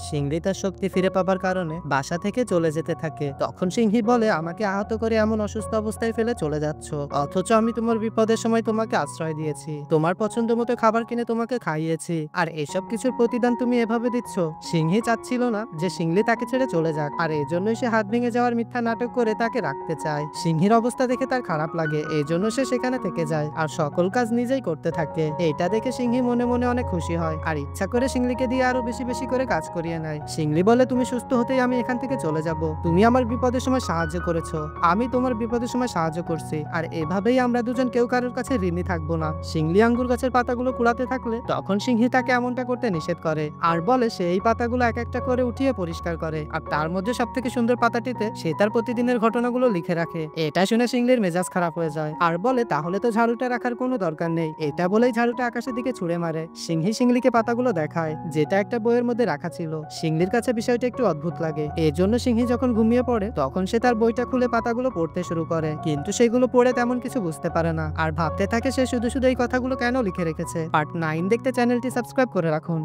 সিংহি তার শক্তি ফিরে পাবার কারণে বাসা থেকে চলে যেতে থাকে। তখন সিংহি বলে, আমাকে আহত করে এমন অসুস্থ অবস্থায় ফেলে চলে যাচ্ছ, অথচ আমি তোমার বিপদের সময় তোমাকে আশ্রয় দিয়েছি, তোমার পছন্দ মতো খাবার কিনে তোমাকে খাইয়েছি, আর এসব কিছুর প্রতিদান তুমি এভাবে দিচ্ছ। সিংহি চাচ্ছিল না যে সিংলি তাকে ছেড়ে চলে যাক, আর এজন্যই সে হাত ভেঙে যাওয়ার মিথ্যা নাটক করে তাকে রাখতে চায়। সিংহির অবস্থা দেখে তার খারাপ লাগে, এই জন্য সে সেখানে থেকে যায় আর সকল কাজ নিজেই করতে থাকে। এটা দেখে সিংহি মনে মনে অনেক খুশি হয় আর ইচ্ছা করে সিংলিকে দিয়ে আরো বেশি বেশি করে কাজ করিয়ে নেয়। সিংলি বলে, তুমি সুস্থ হতেই আমি এখান থেকে চলে যাব, তুমি আমার বিপদের সময় সাহায্য করেছো, আমি তোমার বিপদের সময় সাহায্য করছি, আর এভাবেই আমরা দুজন কেউ কারোর কাছে ঋণী থাকবো না। সিংলি আঙ্গুর গাছের পাতাগুলো কুড়াতে থাকলে তখন সিংহি তাকে এমনটা করতে নিষেধ করে আর বলে সে এই পাতাগুলো এক একটা করে উঠিয়ে পরিষ্কার করে, আর তার মধ্যে সব থেকে সুন্দর পাতাটিতে সে তার প্রতিদিনের ঘটনাগুলো লিখে রাখে। এটা শুনে সিংলির মেজাজ খারাপ হয়ে যায় আর বলে, তাহলে তো ঝাড়ুটা রাখার কোনো দরকার নেই। এটা বলেই ঝাড়ুটা আকাশের দিকে ছুঁড়ে মারে। সিংহি সিংলিকে পাতাগুলো দেখায় যেটা একটা বইয়ের মধ্যে রাখা ছিল। সিংলির কাছে বিষয়টা একটু অদ্ভুত লাগে, এজন্য সিংহি যখন ঘুমিয়ে পড়ে তখন সে তার বইটা খুলে পাতাগুলো পড়তে শুরু করে, কিন্তু সেগুলো পড়ে তেমন কিছু বুঝতে পারে না আর ভাবতে থাকে সে শুধু শুধু এই কথাগুলো কেন লিখে রেখেছে। পার্ট 9 দেখতে চ্যানেলটি সাবস্ক্রাইব করে রাখুন।